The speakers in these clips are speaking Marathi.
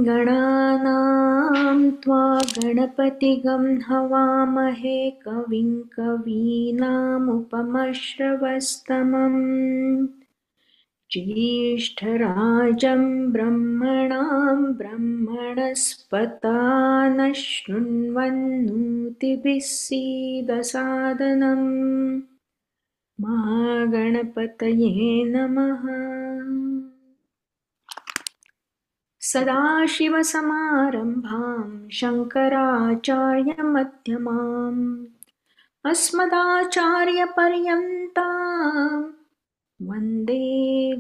गणानां त्वा गणपतिगं हवामहे कविं कवीनामुपमश्रवस्तमम् ज्येष्ठराजं ब्रह्मणां ब्रह्मणस्पता नः शृण्वन्नोतिभिः सीदसादनम् महागणपतये नमः। सदाशिवसमारम्भां शङ्कराचार्यमध्यमाम् अस्मदाचार्यपर्यन्तां वन्दे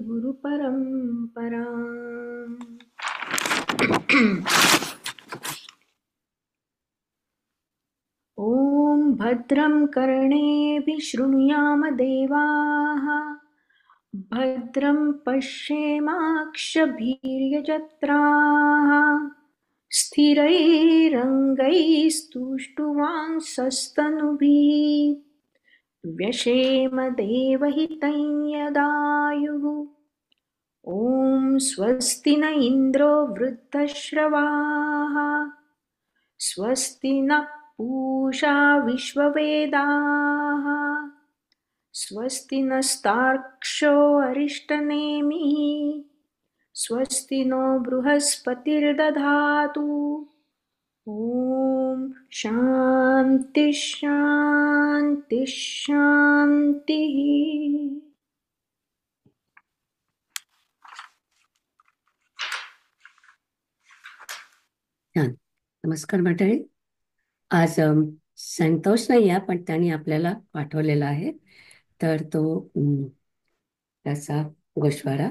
गुरुपरम्पराम्। ॐ भद्रं कर्णेभिः शृणुयाम देवाः भद्रं पश्येमाक्षभिर्यजत्राः स्थिरैरङ्गैस्तुष्टुवांसस्तनुभिः व्यशेम देवहितं यदायुः। ॐ स्वस्ति न इन्द्रो वृद्धश्रवाः स्वस्ति नः पूषा विश्ववेदाः स्वस्ति नस्तार्क्ष्यो अरिष्टनेमिः स्वस्ति नो बृहस्पतिर्दधातु। ॐ शान्ति शान्ति शान्तिः। नमस्कार मंडळी. आज संतोष नाही आहे, पण त्यांनी आपल्याला पाठवलेला आहे, तर तो त्याचा गोषवारा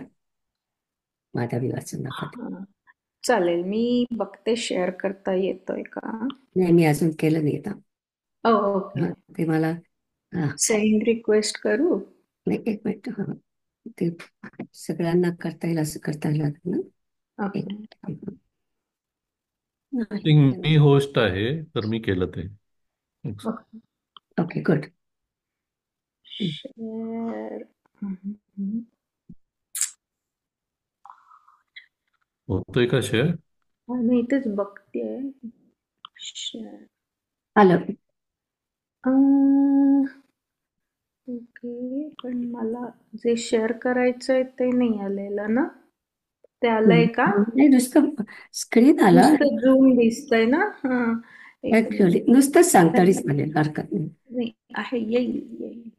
माधवी वाचून दाखवते. चालेल, मी बघते शेअर करता येतोय का. नाही, मी अजून केलं नाही. ओके, ते मला सेंड रिक्वेस्ट करू. नाही, एक मिनिट. ते सगळ्यांना करता येईल असं करता येईल ना. मी होस्ट आहे, तर मी केलं ते. Okay, good. शेअर होतोय का शेअर? मी इथेच बघतेय. शेअर आलं. ओके, पण मला जे शेअर करायचंय ते नाही आलेलं ना. ते आलंय का? नाही, नुसतं स्क्रीन आला, झूम दिसतंय ना. ऍक्च्युअली नुसतंच सांग तरीच चालेल, हरकत नाही. आहे, येईल.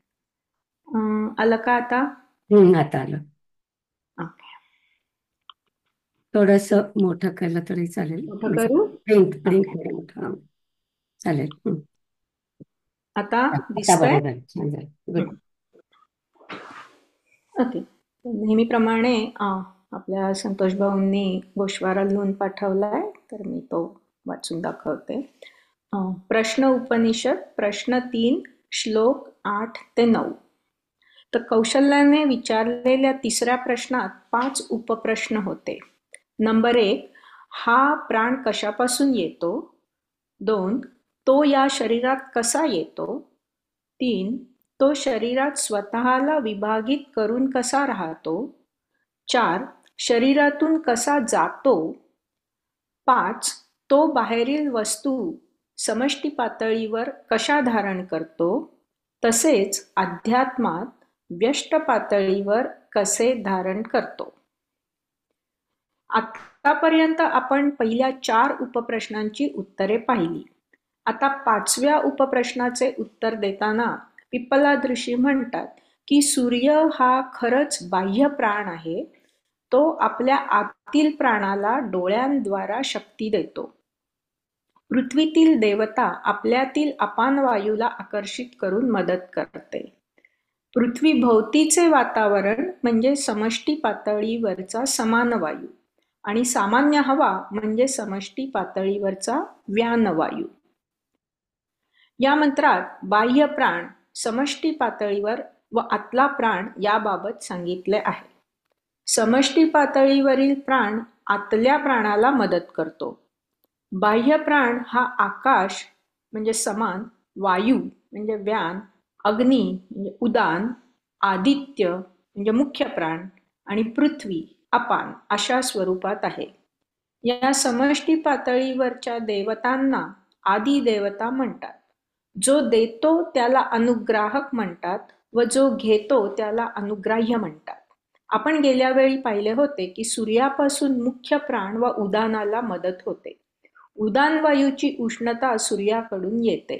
आलं का आता? आता आलं. ओके, थोडस मोठं केलं तरी चालेल. मोठं करू? मोठं चालेल. आता दिसतंय? ओके, नेहमीप्रमाणे आपल्या संतोष भाऊंनी गोषवारा लिहून पाठवलाय, तर मी तो वाचून दाखवते. प्रश्न उपनिषद, प्रश्न 3, श्लोक 8 ते 9. तर कौशल्याने विचारलेल्या तिसऱ्या प्रश्नात 5 उपप्रश्न होते. नंबर 1, हा प्राण कशापासून येतो? 2, तो या शरीरात कसा येतो? 3, तो शरीरात स्वतःला विभागित करून कसा राहतो? 4, शरीरातून कसा जातो? 5, तो बाहेरील वस्तू समष्टी पातळीवर कशा धारण करतो? तसेच अध्यात्मात व्यष्ट पातळीवर कसे धारण करतो? आतापर्यंत आपण पहिल्या 4 उपप्रश्नांची उत्तरे पाहिली. आता 5व्या उपप्रश्नाचे उत्तर देताना पिप्पलाद ऋषी म्हणतात की सूर्य हा खरंच बाह्य प्राण आहे. तो आपल्या आतील प्राणाला डोळ्यांद्वारा शक्ती देतो. पृथ्वीतील देवता आपल्यातील अपान वायूला आकर्षित करून मदत करते. पृथ्वी भोवतीचे वातावरण म्हणजे समष्टी पातळीवरचा समान वायू आणि सामान्य हवा म्हणजे समष्टी पातळीवरचा व्यानवायू. या मंत्रात बाह्य प्राण, समष्टी पातळीवर व आतला प्राण याबाबत सांगितले आहे. समष्टी पातळीवरील प्राण आतल्या प्राणाला मदत करतो. बाह्य प्राण हा आकाश म्हणजे समान, वायू म्हणजे व्यान, अग्नी म्हणजे उदान, आदित्य म्हणजे मुख्य प्राण आणि पृथ्वी अपान अशा स्वरूपात आहे. या समष्टी पातळीवरच्या देवतांना आदी देवता म्हणतात. जो देतो त्याला अनुग्राहक म्हणतात व जो घेतो त्याला अनुग्राह्य म्हणतात. आपण गेल्या वेळी पाहिले होते की सूर्यापासून मुख्य प्राण व उदानाला मदत होते. उदान वायूची उष्णता सूर्याकडून येते.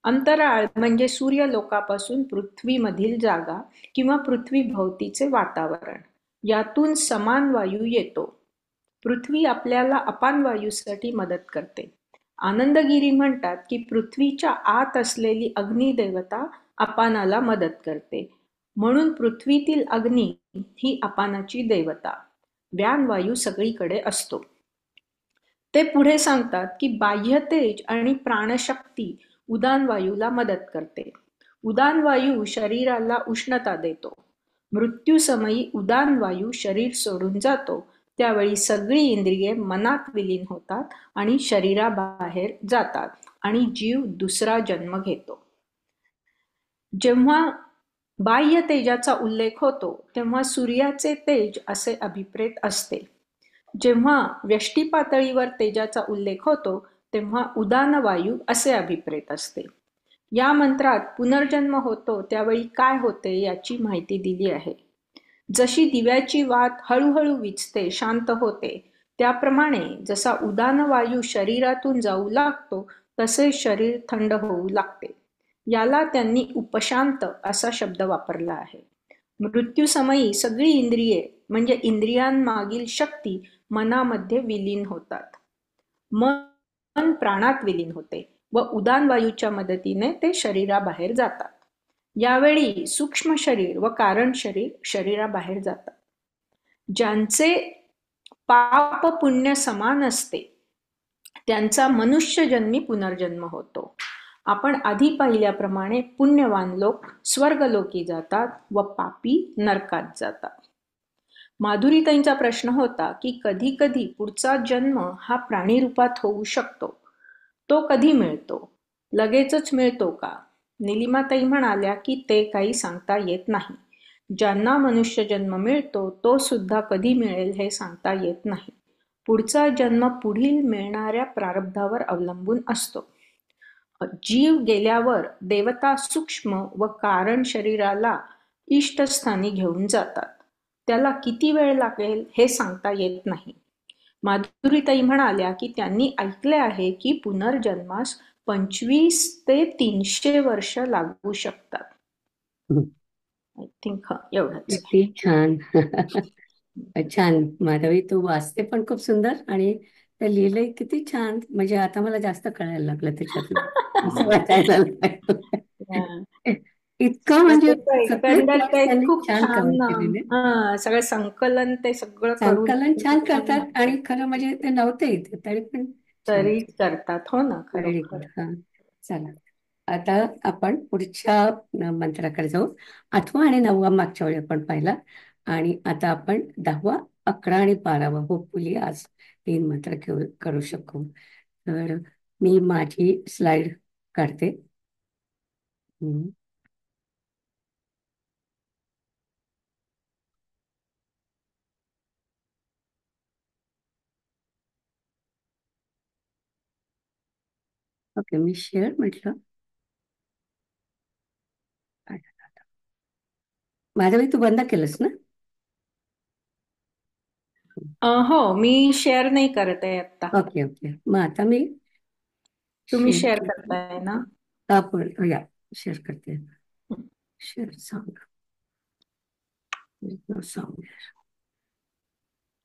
अंतराळ म्हणजे सूर्यलोकापासून पृथ्वीमधील जागा किंवा पृथ्वीभोवतीचे वातावरण, यातून समान वायू येतो. पृथ्वी आपल्याला अपान वायूसाठी मदत करते. आनंदगिरी म्हणतात की पृथ्वीच्या आत असलेली अग्निदेवता अपानाला मदत करते, म्हणून पृथ्वीतील अग्नी ही अपानाची देवता. व्यानवायू सगळीकडे असतो. ते पुढे सांगतात की बाह्य तेज आणि प्राणशक्ती उदान वायूला मदत करते. उदान वायू शरीराला उष्णता देतो. मृत्यूसमयी उदान वायू शरीर सोडून जातो, त्यावेळी सगळी इंद्रिये मनात विलीन होतात आणि शरीराबाहेर जातात आणि जीव दुसरा जन्म घेतो. जेव्हा बाह्य तेजाचा उल्लेख होतो तेव्हा सूर्याचे तेज असे अभिप्रेत असते. जेव्हा व्यष्टी पातळीवर तेजाचा उल्लेख होतो तेव्हा उदान वायू असे अभिप्रेत असते. या मंत्रात पुनर्जन्म होतो त्यावेळी काय होते याची माहिती दिली आहे. जशी दिव्याची वात हळूहळू विझते, शांत होते, त्याप्रमाणे जसा उदान वायू शरीरातून जाऊ लागतो तसे शरीर थंड होऊ लागते. याला त्यांनी उपशांत असा शब्द वापरला आहे. मृत्यूसमयी सगळी इंद्रिये म्हणजे इंद्रियांमागील शक्ती मनामध्ये विलीन होतात. मन प्राणात विलीन होते व उदान वायूच्या मदतीने ते शरीराबाहेर जातात. यावेळी सूक्ष्म शरीर व कारण शरीर शरीराबाहेर जातात. ज्यांचे पाप पुण्य समान असते त्यांचा मनुष्यजन्मी पुनर्जन्म होतो. आपण आधी पाहिल्याप्रमाणे पुण्यवान लोक स्वर्गलोकी जातात व पापी नरकात जातात. माधुरीताईंचा प्रश्न होता की कधी कधी पुढचा जन्म हा प्राणी रूपात होऊ शकतो. तो कधी मिळतो? लगेचच मिळतो का? निलिमाताई म्हणाल्या की ते काही सांगता येत नाही. ज्यांना मनुष्य जन्म मिळतो तो सुद्धा कधी मिळेल हे सांगता येत नाही. पुढचा जन्म पुढील मिळणाऱ्या प्रारब्धावर अवलंबून असतो. जीव गेल्यावर देवता सूक्ष्म व कारण शरीराला इष्टस्थानी घेऊन जातात. त्याला किती वेळ लागेल हे सांगता येत नाही. माधुरीताई म्हणाल्या की त्यांनी ऐकले आहे की पुनर्जन्मास 25 ते 300 वर्ष लागू शकतात. आय थिंक एवढंच. किती छान. छान माधवी, तू वाचते पण खूप सुंदर आणि ते लिहिलंय किती छान. म्हणजे आता मला जास्त कळायला लागलं त्याच्यातलं, असं वाटायला लागलं. इतकं म्हणजे सगळे एकंदर पॉइंट ते त्यांनी खूप छान छान कव्हर केलेले. सगळं संकलन ते सगळं करून संकलन छान करतात आणि खरं म्हणजे ते नव्हते इथे तरी पण छान. तरी करतात. हो ना, व्हेरी खरोखर. गुड. हा, चला आता आपण पुढच्या मंत्राकडे जाऊ. 8वा आणि 9वा मागच्या वेळी आपण पाहिला आणि आता आपण 10वा, 11 आणि 12वा होपफुली आज 3 मंत्र करू शकू. तर मी माझी स्लाइड काढते. ओके, मी शेअर म्हटलं. माधवी, तू बंद केलंस ना? हो, मी शेअर नाही करत आहे आता. ओके ओके, मग आता मी तुम्ही शेअर शेअर करताय ना? आपण या शेअर करते. शेअर साऊंड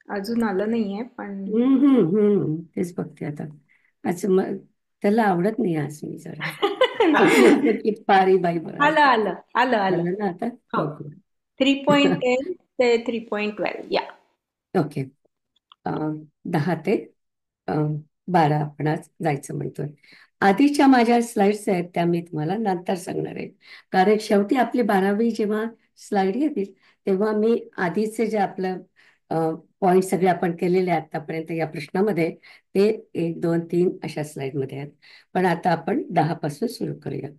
अजून आलं नाहीये पण तेच बघते आता. आज मग त्याला आवडत नाही आज मी जरा की पारी बाई आलं आलं आलं आलं आलं ना आता. हो. 3.10 ते 3.12 या. ओके, 10 ते 12 आपण आज जायचं म्हणतोय. आधीच्या माझ्या स्लाइड्स आहेत त्या मी तुम्हाला नंतर सांगणार आहे, कारण शेवटी आपली 12वी जेव्हा स्लाइड येतील तेव्हा मी आधीचे जे आपलं पॉइंट सगळे आपण केलेले आतापर्यंत या प्रश्नामध्ये ते 1, 2, 3 अशा स्लाइडमध्ये आहेत. पण आता आपण 10 पासून सुरू करूया.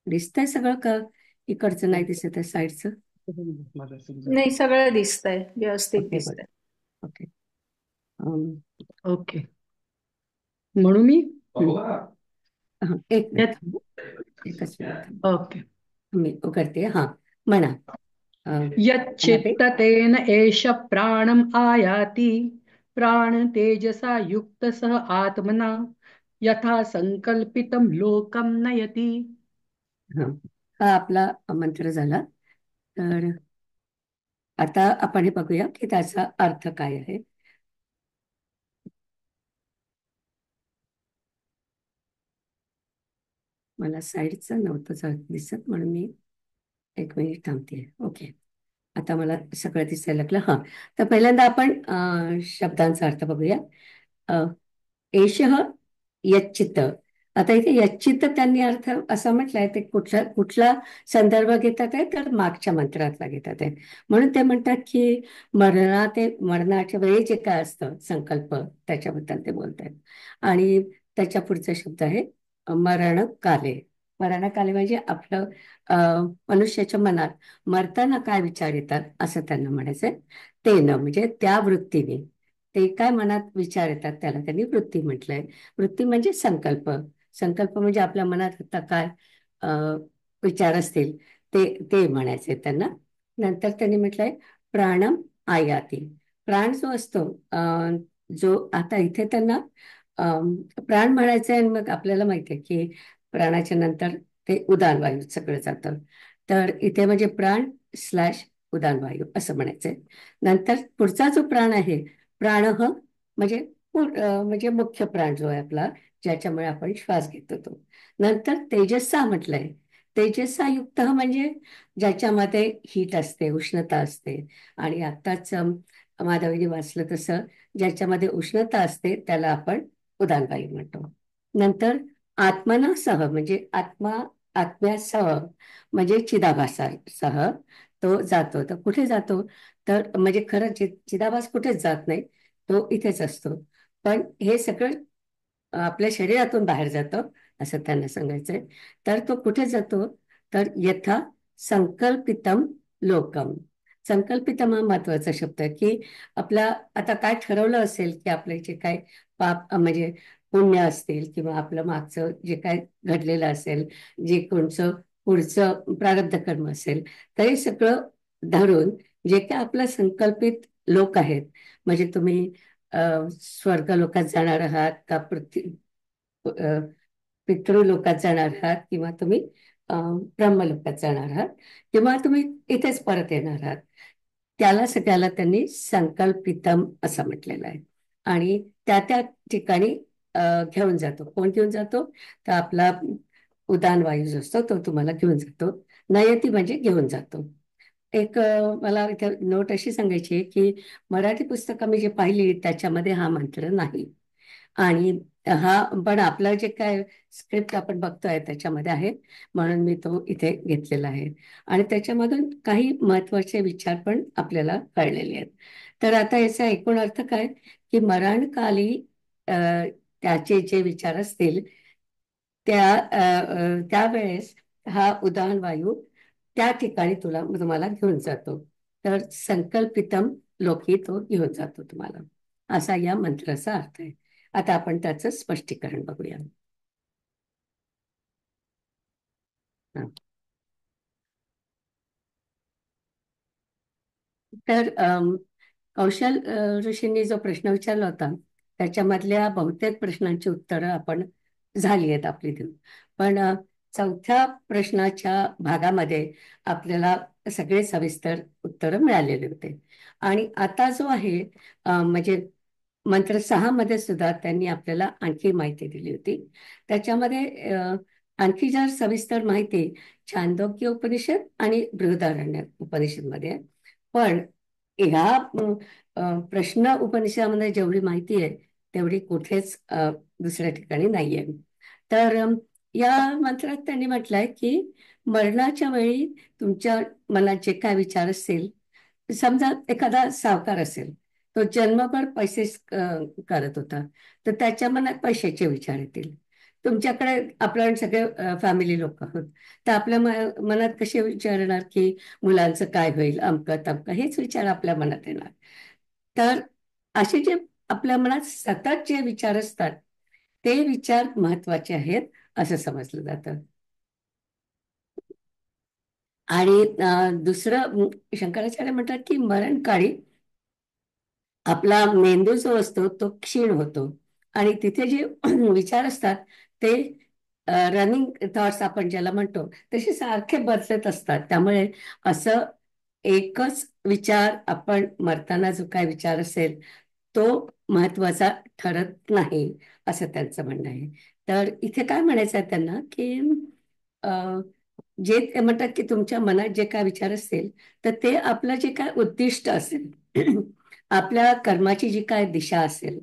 दिसतंय सगळं का? इकडचं नाही दिसत आहे साईडचं? नाही, सगळं दिसतंय, व्यवस्थित ओके, दिसतंय. ओके. ओके, म्हणू मी एक मिनिट यात- थांबू. एकच मिनिट थांबू. ओके. मी उघडते. हा, म्हणा. यच्चित्ततेन एष प्राणम आयाति प्राण तेजसा युक्त सह आत्मना यथा संकल्पितम लोकम नयति. हा, हा आपला मंत्र झाला. तर आता आपण हे बघूया की त्याचा अर्थ काय आहे. मला साईडचं नव्हतं दिसत म्हणून मी 1 मिनिट थांबते. ओके, आता मला सगळं दिसायला लागलं. हा, तर पहिल्यांदा आपण शब्दांचा अर्थ बघूया. एषः यच्चित्त. आता इथे यच्चित्त त्यांनी अर्थ असा म्हटलाय, ते कुठला संदर्भ घेतात आहे तर मागच्या मंत्रातला घेतात आहे. म्हणून ते म्हणतात की मरणाच्या वेळी जे काय असतं संकल्प त्याच्याबद्दल ते बोलत आहेत. आणि त्याच्या पुढचा शब्द आहे मरणकाले. मरणकाले म्हणजे आपलं मनुष्याच्या मनात मरताना काय विचार येतात असं त्यांना म्हणायचंय. ते न म्हणजे त्या वृत्तीने ते काय मनात विचार येतात त्याला त्यांनी वृत्ती म्हटलंय. वृत्ती म्हणजे संकल्प. संकल्प म्हणजे आपल्या मनात आता काय विचार असतील ते ते म्हणायचे त्यांना. नंतर त्यांनी म्हटलंय प्राणम आयाती. प्राण जो असतो जो आता इथे त्यांना प्राण म्हणायचंय. आणि मग आपल्याला माहितीये की प्राणाच्या नंतर ते उदान वायू सगळं जातं. तर इथे म्हणजे प्राण स्लॅश उदान वायू असं म्हणायचंय. नंतर पुढचा जो प्राण आहे प्राण म्हणजे म्हणजे मुख्य प्राण जो आहे आपला, ज्याच्यामुळे आपण श्वास घेतो तो. नंतर तेजस्सा म्हटलंय. तेजस्सा युक्त म्हणजे ज्याच्यामध्ये हीट असते, उष्णता असते. आणि आत्ताच माधवीने वाचलं तसं ज्याच्यामध्ये उष्णता असते त्याला आपण उदानवायू म्हणतो. नंतर आत्मनासह म्हणजे आत्म्यासह म्हणजे चिदाभासासह तो जातो. तर कुठे जातो तर म्हणजे खरं चिदाभास कुठेच जात नाही, तो इथेच असतो. पण हे सगळं आपल्या शरीरातून बाहेर जातं असं त्यांना सांगायचंय. तर तो कुठे जातो तर यथा संकल्पितम लोकम. संकल्पितम हा महत्वाचा शब्द आहे की आपला आता काय ठरवलं असेल की आपले जे काय पाप म्हणजे पुण्य असतील किंवा आपलं मागचं जे काय घडलेलं असेल, जे कोणचं पुढचं प्रारब्ध कर्म असेल, तरी सगळं धरून जे काय आपलं संकल्पित लोक आहेत, म्हणजे तुम्ही स्वर्ग लोकात जाणार आहात का पितृलोकात जाणार आहात किंवा तुम्ही ब्रह्मलोकात जाणार आहात किंवा तुम्ही इथेच परत येणार आहात, त्याला सगळ्याला त्यांनी संकल्पितम असं म्हटलेलं आहे. आणि त्या त्या ठिकाणी घेऊन जातो. कोण घेऊन जातो तर आपला उदान वायू जो असतो तो तुम्हाला घेऊन जातो. नयती म्हणजे घेऊन जातो. एक मला इथे नोट अशी सांगायची आहे की मराठी पुस्तकं मी जे पाहिली त्याच्यामध्ये हा मंत्र नाही. आणि हा पण आपलं जे काय स्क्रिप्ट आपण बघतोय त्याच्यामध्ये आहे, म्हणून मी तो इथे घेतलेला आहे. आणि त्याच्यामधून काही महत्वाचे विचार पण आपल्याला कळलेले आहेत. तर आता याचा एकूण अर्थ काय की मरणकाली त्याचे जे विचार असतील त्यावेळेस हा उदाहरण वायू त्या ठिकाणी तुम्हाला घेऊन जातो. तर संकल्पितम लोकी तो घेऊन जातो तुम्हाला, असा या मंत्राचा अर्थ आहे. आता आपण त्याचं स्पष्टीकरण बघूया. तर कौशल ऋषींनी जो प्रश्न विचारला होता त्याच्यामधल्या बहुतेक प्रश्नांची उत्तरं आपण झाली आहेत आपली देऊन. पण चौथ्या प्रश्नाच्या भागामध्ये आपल्याला सगळे सविस्तर उत्तरं मिळालेले होते. आणि आता जो आहे म्हणजे मंत्र 6 मध्ये सुद्धा त्यांनी आपल्याला आणखी माहिती दिली होती. त्याच्यामध्ये आणखी जर सविस्तर माहिती छांदोग्य उपनिषद आणि बृहदारण्यक उपनिषदमध्ये आहे. पण ह्या प्रश्न उपनिषदामध्ये जेवढी माहिती आहे तेवढी कुठेच दुसऱ्या ठिकाणी नाहीये. तर या मंत्रात त्यांनी म्हटलंय की मरणाच्या वेळी तुमच्या मनात जे काय विचार असतील, समजा एखादा सावकार असेल, तो जन्मभर पैसे करत होता, तर त्याच्या मनात पैशाचे विचार येतील. तुमच्याकडे आपल्या सगळे फॅमिली लोक आहोत, तर आपल्या मनात कसे विचार येणार की मुलांचं काय होईल, अमकं तमकं, हेच विचार आपल्या मनात येणार. तर असे जे आपल्या मनात सतत जे विचार असतात ते विचार महत्वाचे आहेत असं समजलं जातं. आणि दुसरं शंकराचार्य म्हणतात की मरणकाळी आपला मेंदू जो असतो तो क्षीण होतो आणि तिथे जे विचार असतात ते रनिंग थॉट्स आपण ज्याला म्हणतो तसे सारखे बदलत असतात. त्यामुळे असं एकच विचार आपण मरताना जो काय विचार असेल तो महत्वाचा ठरत नाही असं त्यांचं म्हणणं आहे. तर इथे काय म्हणायचं आहे त्यांना की जे ते म्हणतात की तुमच्या मनात जे काय विचार असतील तर ते आपलं जे काय उद्दिष्ट असेल आपल्या कर्माची जी काय दिशा असेल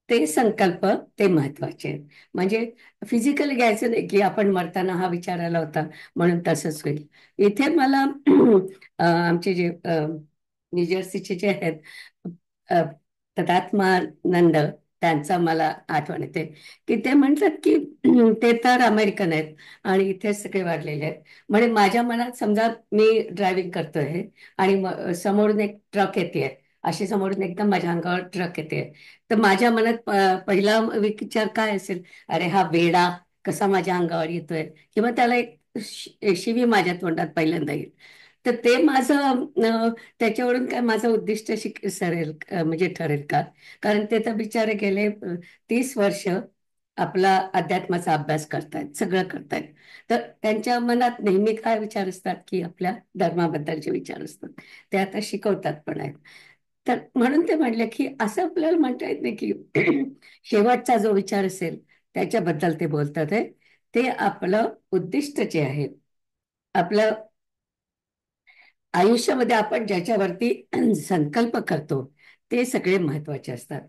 ते संकल्प ते महत्वाचे आहेत. म्हणजे फिजिकली घ्यायचं नाही की आपण मरताना हा विचार आला होता म्हणून तसंच होईल. इथे मला आमचे जे न्यूजर्सीचे जे आहेत तदात्मानंद त्यांचा मला आठवण येते की ते म्हणतात की ते तर अमेरिकन आहेत आणि इथे सगळे वाढलेले आहेत. म्हणजे माझ्या मनात समजा मी ड्रायव्हिंग करतोय आणि समोरून एक ट्रक येते, अशी समोरून एकदम माझ्या अंगावर ट्रक येते, तर माझ्या मनात पहिला विचार काय असेल, अरे हा वेडा कसा माझ्या अंगावर येतोय, किंवा त्याला एक शिवी माझ्या तोंडात पहिल्यांदा येईल. तर ते माझं त्याच्यावरून काय माझं उद्दिष्ट सरेल म्हणजे ठरेल का? कारण ते तर बिचारे गेले 30 वर्ष आपला अध्यात्माचा अभ्यास करतायत, सगळं करतायत. तर त्यांच्या मनात नेहमी काय विचार असतात की आपल्या धर्माबद्दलचे विचार असतात, ते आता शिकवतात पण आहेत. तर म्हणून ते म्हणले की असं आपल्याला म्हणता येत नाही की शेवटचा जो विचार असेल त्याच्याबद्दल ते बोलतात आहे. ते आपलं उद्दिष्ट जे आहे, आपलं आयुष्यामध्ये आपण ज्याच्यावरती संकल्प करतो ते सगळे महत्वाचे असतात.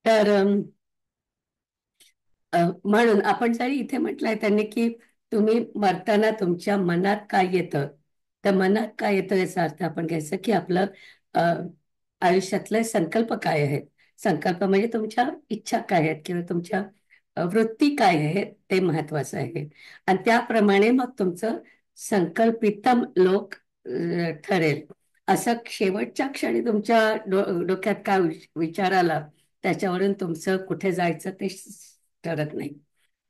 तर म्हणून आपण जरी इथे म्हटलंय त्यांनी की तुम्ही मरताना तुमच्या मनात काय येतं, तर मनात काय येतं याचा अर्थ आपण घ्यायचं की आपलं आयुष्यातले संकल्प काय आहेत. संकल्प म्हणजे तुमच्या इच्छा काय आहेत किंवा तुमच्या वृत्ती काय आहेत ते महत्वाचं आहे. आणि त्याप्रमाणे मग तुमचं संकल्पितम लोक ठरेल. असं शेवटच्या क्षणी तुमच्या डोक्यात काय विचार आला त्याच्यावरून तुमचं कुठे जायचं ते ठरत नाही.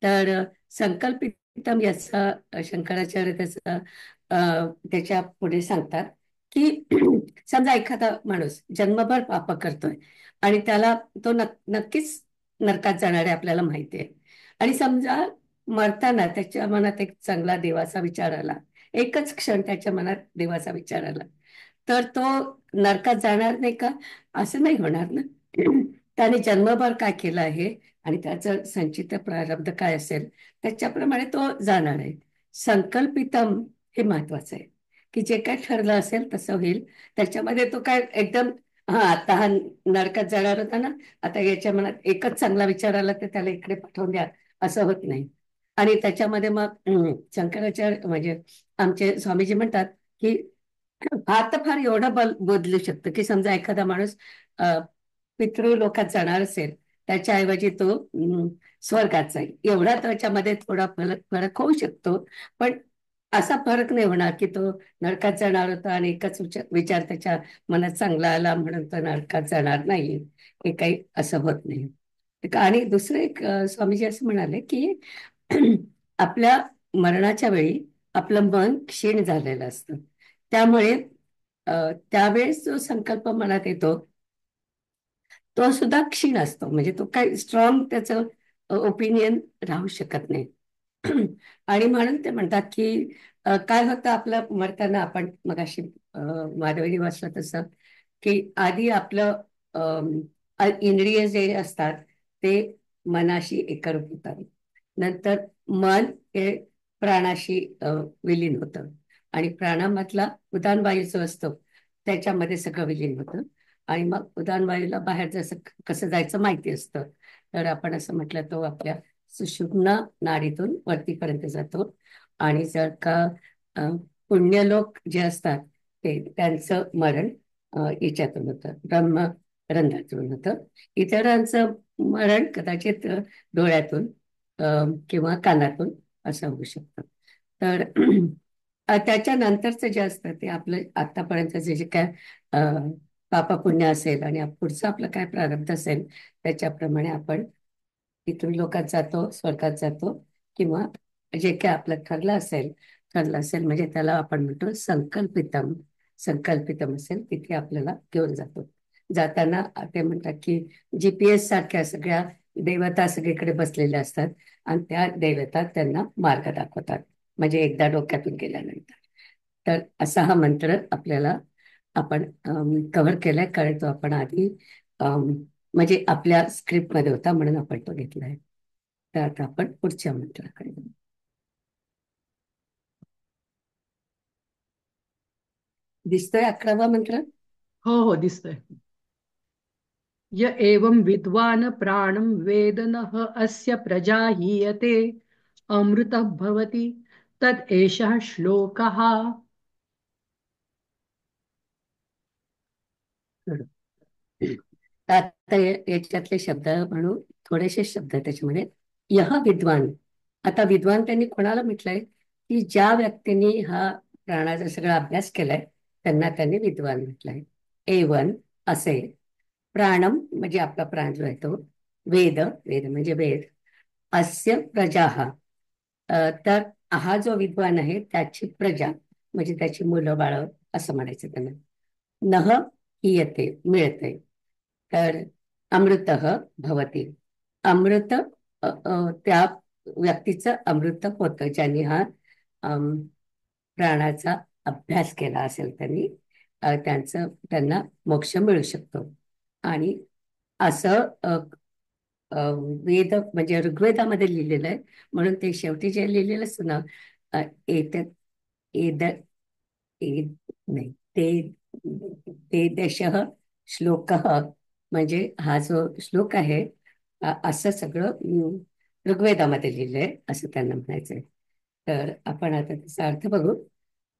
तर संकल्पितम याचा शंकराचार्य त्याच्या पुढे सांगतात की समजा एखादा माणूस जन्मभर पाप करतोय आणि त्याला तो नक्कीच नरकात जाणार आहे आपल्याला माहिती आहे, आणि समजा मरताना त्याच्या मनात एक चांगला देवाचा विचार आला, एकच क्षण त्याच्या मनात देवाचा विचार आला, तर तो नरकात जाणार नाही का? असं नाही होणार ना. त्याने जन्मभर काय केलं आहे आणि त्याचं संचित प्रारब्ध काय असेल त्याच्याप्रमाणे तो जाणार आहे. संकल्पितम हे महत्वाचं आहे की जे काय ठरलं असेल तसं होईल. त्याच्यामध्ये तो काय एकदम आता हा नरकात जाणार होता ना, आता याच्या मनात एकच चांगला विचार आला तर त्याला इकडे पाठवून द्या असं होत नाही. आणि त्याच्यामध्ये मग शंकराचार्य म्हणजे आमचे स्वामीजी म्हणतात की आता फार एवढं बदलू शकतं की समजा एखादा माणूस पितृलोकात जाणार असेल त्याच्याऐवजी तो स्वर्गात जाईल, एवढा त्याच्यामध्ये थोडा फरक होऊ शकतो. पण असा फरक नाही होणार की तो नरकात जाणार होता आणि एकच विचार त्याच्या मनात चांगला आला म्हणून तो नरकात जाणार नाही, हे काही असं होत नाही. आणि दुसरं एक स्वामीजी असं म्हणाले की आपल्या मरणाच्या वेळी आपलं मन क्षीण झालेलं असतं, त्यामुळे त्यावेळेस जो संकल्प मनात येतो तो सुद्धा क्षीण असतो, म्हणजे तो काही स्ट्रॉंग त्याचं ओपिनियन राहू शकत नाही. आणि म्हणून ते म्हणतात की काय होतं आपलं मरताना, आपण मगाशी माधवनी वाचलं तसं की आधी आपलं इंद्रिय जे असतात ते मनाशी एकरूप होतात. नंतर मन हे प्राणाशी विलीन होतं आणि प्राणामधला उदान वायू जो असतो त्याच्यामध्ये सगळं विलीन होतं. आणि मग उदान वायूला बाहेर जसं कसं जायचं माहिती असतं, तर आपण असं म्हटलं तो आपल्या सुषुम्ना नाडीतून वरतीपर्यंत जातो. आणि जर का अ, पुण्यलोक जे असतात ते त्यांचं मरण याच्यातून होतं, ब्रह्मरंध्रातून होतं. इतरांचं मरण कदाचित डोळ्यातून किंवा कानातून असं होऊ शकतं. तर त्याच्यानंतरचं जे असतं ते आपलं आतापर्यंत जे जे काय पापपुण्य असेल आणि पुढचं आपलं काय प्रारब्ध असेल त्याच्याप्रमाणे आपण इथून लोकात जातो, स्वर्गात जातो, किंवा जे काय आपलं ठरलं असेल म्हणजे त्याला आपण म्हणतो संकल्पितम असेल तिथे आपल्याला घेऊन जातो. जाताना ते म्हणतात की GPS सारख्या सगळ्या देवता सगळीकडे बसलेल्या असतात आणि त्या देवता त्यांना मार्ग दाखवतात, म्हणजे एकदा डोक्यातून गेल्यानंतर. तर असा हा मंत्र आपल्याला आपण कव्हर केलाय, कारण तो आपण आधी अम, म्हणजे आपल्या स्क्रिप्टमध्ये होता म्हणून आपण तो घेतलाय. तर आता आपण पुढच्या मंत्राकडे जाऊ. दिसतोय 11वा मंत्र? हो हो, दिसतंय. य एवं विद्वान् प्राणं वेद नः अस्य प्रजा हीयते अमृतः भवति तद एषः श्लोकः. आता याच्यातले शब्द म्हणून थोडेसे शब्द त्याच्यामध्ये. यह विद्वान, आता विद्वान त्यांनी कोणाला म्हटलंय की ज्या व्यक्तींनी हा प्राणाचा सगळा अभ्यास केलाय त्यांना त्यांनी विद्वान म्हटलंय. एवन असे, प्राणम म्हणजे आपला प्राण जो आहे तो, वेद वेद म्हणजे वेद, अस्य प्रजा तर हा जो विद्वान आहे त्याची प्रजा म्हणजे त्याची मुलं बाळ असं म्हणायचं त्यांना. नह ही येते मिळते, तर अमृत भवती, अमृत त्या व्यक्तीचं अमृत होतं ज्यांनी हा अम, प्राणाचा अभ्यास केला असेल. त्यांना मोक्ष मिळू शकतो. आणि असं वेद म्हणजे ऋग्वेदामध्ये लिहिलेलं आहे, म्हणून ते शेवटी जे लिहिलेलं असतं ना, अ, एत एद एद नाही ते ते दशः श्लोक, म्हणजे हा जो श्लोक आहे असं सगळं ऋग्वेदामध्ये लिहिलंय असं त्यांना म्हणायचंय. तर आपण आता त्याचा अर्थ बघू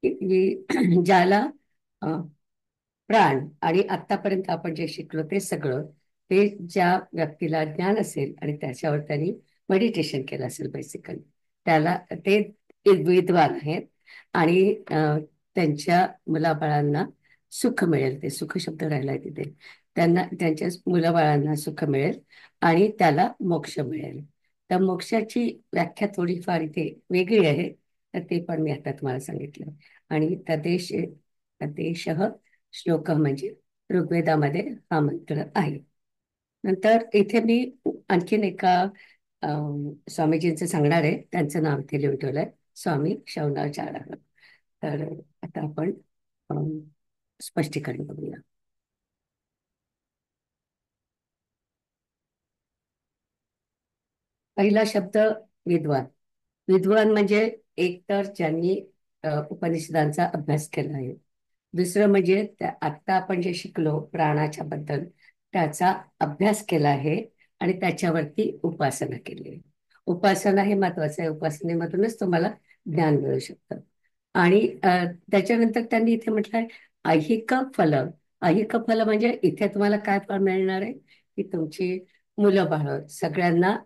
की ज्याला अ, प्राण आणि आतापर्यंत आपण जे शिकलो ते सगळं, ते ज्या व्यक्तीला ज्ञान असेल आणि त्याच्यावर त्यांनी मेडिटेशन केलं असेल बेसिकली, त्याला ते विद्वान आहेत. आणि त्यांच्या मुलाबाळांना सुख मिळेल, ते सुख शब्द राहिलाय तिथे, त्यांना त्यांच्या मुलाबाळांना सुख मिळेल आणि त्याला मोक्ष मिळेल. तर मोक्षाची व्याख्या थोडीफार इथे वेगळी आहे, तर ते पण मी आता तुम्हाला सांगितलं. आणि तदेश श्लोक म्हणजे ऋग्वेदामध्ये हा मंत्र आहे. नंतर इथे मी आणखीन एका स्वामीजींचं सांगणार आहे, त्यांचं नाव इथे लिहून ठेवलंय, स्वामी शौनकाचार्य. तर आता आपण अम, स्पष्टीकरण बघूया. पहिला शब्द विद्वान. विद्वान म्हणजे एकतर ज्यांनी उपनिषदांचा अभ्यास केला आहे. दुसरं म्हणजे आत्ता आपण जे शिकलो प्राणाच्या बद्दल त्याचा अभ्यास केला आहे आणि त्याच्यावरती उपासना केली आहे. उपासना हे महत्वाचं आहे, उपासनेमधूनच तुम्हाला ज्ञान मिळू शकतं. आणि त्याच्यानंतर त्यांनी इथे म्हटलंय ऐहिक फल. ऐहिक फल म्हणजे इथे तुम्हाला काय फळ मिळणार आहे की तुमची मुलं बाळ सगळ्यांना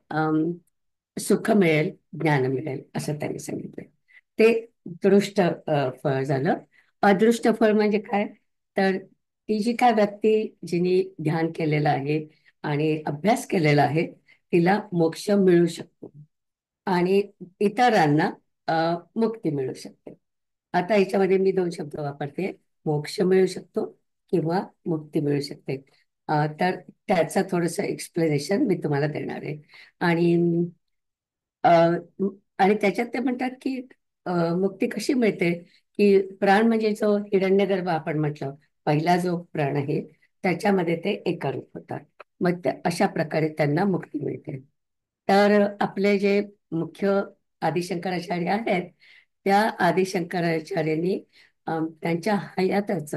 सुख मिळेल, ज्ञान मिळेल असं त्यांनी सांगितलं. ते दृष्ट फळ झालं. अदृष्ट फळ म्हणजे काय, तर ती जी काय व्यक्ती जिने ध्यान केलेलं आहे आणि अभ्यास केलेला आहे तिला मोक्ष मिळू शकतो आणि इतरांना मुक्ती मिळू शकते. आता याच्यामध्ये मी दोन शब्द वापरते, मोक्ष मिळू शकतो किंवा मुक्ती मिळू शकते. तर त्याचं थोडंसं एक्सप्लेनेशन मी तुम्हाला देणार आहे. आणि अ, आणि त्याच्यात ते म्हणतात की मुक्ती कशी मिळते, की प्राण म्हणजे जो हिरण्यगर्भ आपण म्हटलं पहिला जो प्राण आहे त्याच्यामध्ये ते एकरूप होतात. मग अशा प्रकारे त्यांना मुक्ती मिळते. तर आपले जे मुख्य आदिशंकराचार्य आहेत, त्या आदिशंकराचार्यांनी त्यांच्या हयातच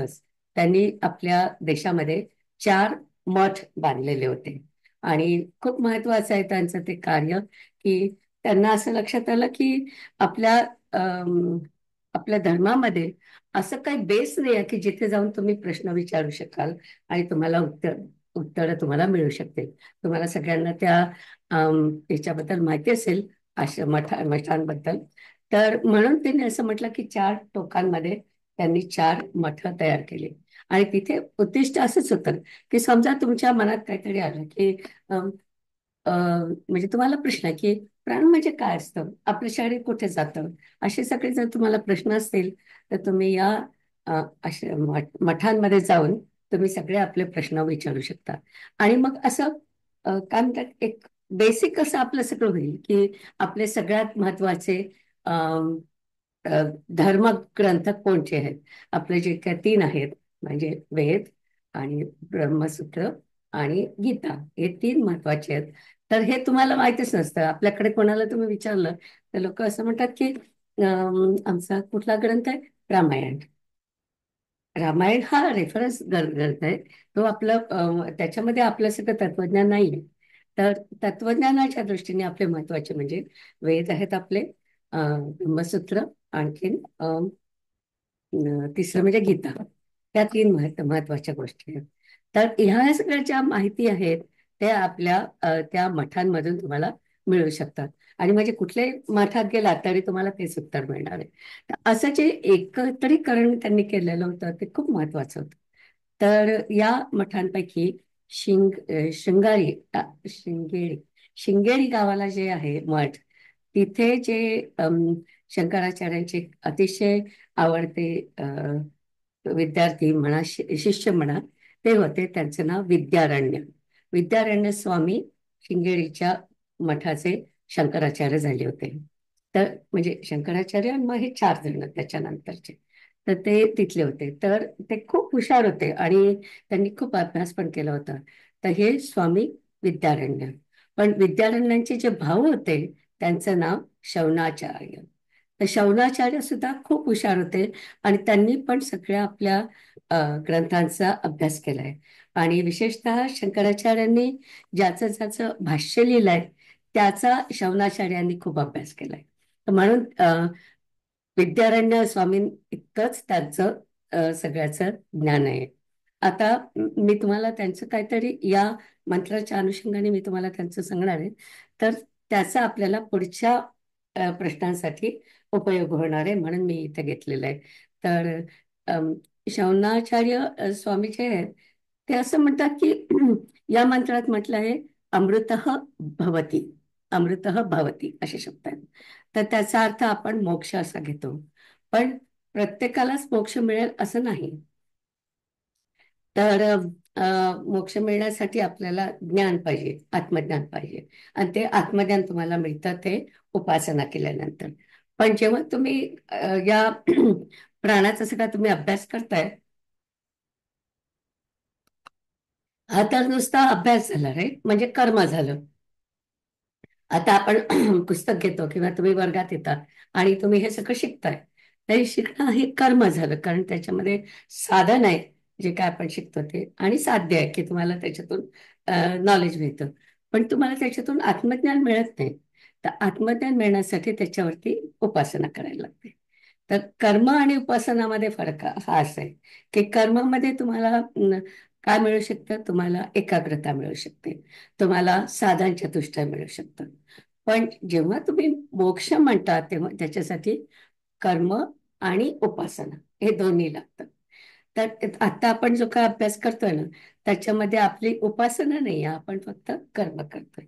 त्यांनी आपल्या देशामध्ये 4 मठ बांधलेले होते. आणि खूप महत्वाचं आहे त्यांचं ते कार्य, की त्यांना असं लक्षात आलं की आपल्या अम, आपल्या धर्मामध्ये असं काही बेस नाही आहे की जिथे जाऊन तुम्ही प्रश्न विचारू शकाल आणि तुम्हाला उत्तर तुम्हाला मिळू शकते. तुम्हाला सगळ्यांना त्या याच्याबद्दल माहिती असेल, मठांबद्दल. तर म्हणून त्यांनी असं म्हटलं की 4 टोकांमध्ये त्यांनी 4 मठ तयार केले. आणि तिथे उद्दिष्ट असंच होतं की समजा तुमच्या मनात काहीतरी आलं की अम, म्हणजे तुम्हाला प्रश्न आहे की प्राण म्हणजे काय असतं, आपलं शरीर कुठे जातं, असे सगळे जर तुम्हाला प्रश्न असतील तर तुम्ही या अशा मठांमध्ये जाऊन तुम्ही सगळे आपले प्रश्न विचारू शकता. आणि मग असं काय म्हणतात, एक बेसिक असं आपलं सगळं होईल की आपले सगळ्यात महत्वाचे अं, अ, धर्मग्रंथ कोणते आहेत. आपले जे काही 3 आहेत, म्हणजे वेद आणि ब्रह्मसूत्र आणि गीता, हे 3 महत्वाचे आहेत. तर हे तुम्हाला माहितीच नसतं. आपल्याकडे कोणाला तुम्ही विचारलं तर लोक असं म्हणतात की आमचा कुठला ग्रंथ आहे, रामायण. रामायण हा रेफरन्स ग्रंथ आहे. तो आपलं त्याच्यामध्ये आपलं सगळं तत्वज्ञान नाहीये. तर तत्वज्ञानाच्या दृष्टीने आपले महत्वाचे म्हणजे वेद आहेत आपले, ब्रह्मसूत्र, आणखीन तिसरं म्हणजे गीता. त्या 3 महत्वाच्या गोष्टी आहेत. तर ह्या सगळ्या ज्या माहिती आहेत त्या आपल्या त्या मठांमधून तुम्हाला मिळू शकतात. आणि म्हणजे कुठल्याही मठात गेला तरी तुम्हाला तेच उत्तर मिळणार आहे. तर असं जे एकत्रीकरण त्यांनी केलेलं होतं ते खूप महत्वाचं होतं. तर या मठांपैकी शृंगारी शिंगेरी शिंगेरी गावाला जे आहे मठ, तिथे जे शंकराचार्यांचे अतिशय आवडते विद्यार्थी म्हणा, शिष्य म्हणा, ते होते. त्यांचं नाव विद्यारण्य. विद्यारण्य स्वामी शिंगेरीच्या मठाचे शंकराचार्य झाले होते. तर म्हणजे शंकराचार्य आणि मग हे 4 जण त्याच्यानंतरचे, तर ते तिथले होते. तर ते खूप हुशार होते आणि त्यांनी खूप अभ्यास पण केला होता. तर हे स्वामी विद्यारण्य. पण विद्यारण्यांचे जे भाऊ होते त्यांचं नाव शौनाचार्य. तर शौनाचार्य सुद्धा खूप हुशार होते आणि त्यांनी पण सगळ्या आपल्या ग्रंथांचा अभ्यास केलाय. आणि विशेषतः शंकराचार्यांनी ज्याचं ज्याचं भाष्य लिहिलंय त्याचा शौनाचार्यांनी खूप अभ्यास केलाय. तर म्हणून विद्यारण्य स्वामी इतकंच त्यांचं सगळ्याचं ज्ञान आहे. आता मी तुम्हाला त्यांचं काहीतरी या मंत्राच्या अनुषंगाने मी तुम्हाला त्यांचं सांगणार आहे. तर त्याचा आपल्याला पुढच्या प्रश्नांसाठी उपयोग होणार आहे, म्हणून मी इथे घेतलेलं आहे. तर अम, शौनाचार्य स्वामी जे आहेत ते असं म्हणतात की या मंत्रात म्हटलं आहे अमृतः भवती. अमृतः भवती असे शब्द आहेत. तर त्याचा अर्थ आपण मोक्ष असा घेतो. पण प्रत्येकालाच मोक्ष मिळेल असं नाही. तर मोक्ष मिळण्यासाठी आपल्याला ज्ञान पाहिजे, आत्मज्ञान पाहिजे. आणि ते आत्मज्ञान तुम्हाला मिळतं ते उपासना केल्यानंतर. पण जेव्हा तुम्ही या प्राणाचा सगळा तुम्ही अभ्यास करताय, हा तर नुसता अभ्यास झाला रे, म्हणजे कर्म झालं. आता आपण पुस्तक घेतो किंवा तुम्ही वर्गात येतात आणि तुम्ही हे सगळं शिकताय, तरी शिकणं हे कर्म झालं, कारण त्याच्यामध्ये साधन आहे जे काय आपण शिकतो ते, आणि साध्य आहे की तुम्हाला त्याच्यातून नॉलेज मिळतं. पण तुम्हाला त्याच्यातून आत्मज्ञान मिळत नाही. तर आत्मज्ञान मिळण्यासाठी त्याच्यावरती उपासना करायला लागते. तर कर्म आणि उपासनामध्ये फरक हा असा आहे की कर्मामध्ये तुम्हाला काय मिळू शकतं, तुम्हाला एकाग्रता मिळू शकते, तुम्हाला साधन चतुष्टय मिळू शकतं. पण जेव्हा तुम्ही मोक्ष म्हणता तेव्हा त्याच्यासाठी कर्म आणि उपासना हे दोन्ही लागतं. तर आता आपण जो काय अभ्यास करतोय ना, त्याच्यामध्ये आपली उपासना नाही आहे, आपण फक्त कर्म करतोय.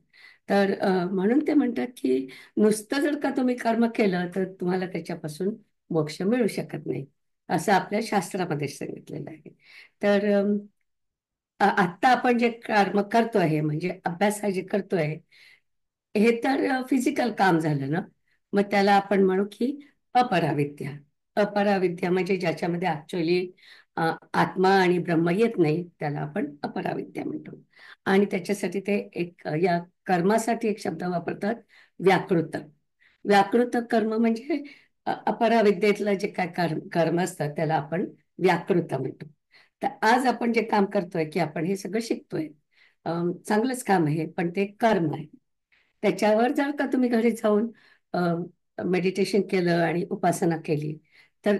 तर म्हणून ते म्हणतात की नुसतं जर का तुम्ही कर्म केलं तर तुम्हाला त्याच्यापासून मोक्ष मिळू शकत नाही, असं आपल्या शास्त्रामध्ये सांगितलेलं आहे. तर आत्ता आपण जे कर्म करतोय म्हणजे अभ्यास हा जे करतोय, हे तर फिजिकल काम झालं ना. मग त्याला आपण म्हणू की अपराविद्या. अपराविद्या म्हणजे ज्याच्यामध्ये ऍक्च्युअली आत्मा आणि ब्रह्म येत नाही त्याला आपण अपराविद्या म्हणतो. आणि त्याच्यासाठी ते एक या कर्मासाठी एक शब्द वापरतात, व्याकृत. व्याकृत कर्म म्हणजे अपराविद्येतलं जे काय कर्म असतात त्याला आपण व्याकृत म्हणतो. तर आज आपण जे काम करतोय की आपण हे सगळं शिकतोय, चांगलंच काम आहे, पण ते कर्म आहे. त्याच्यावर जर का तुम्ही घरी जाऊन मेडिटेशन केलं आणि उपासना केली, तर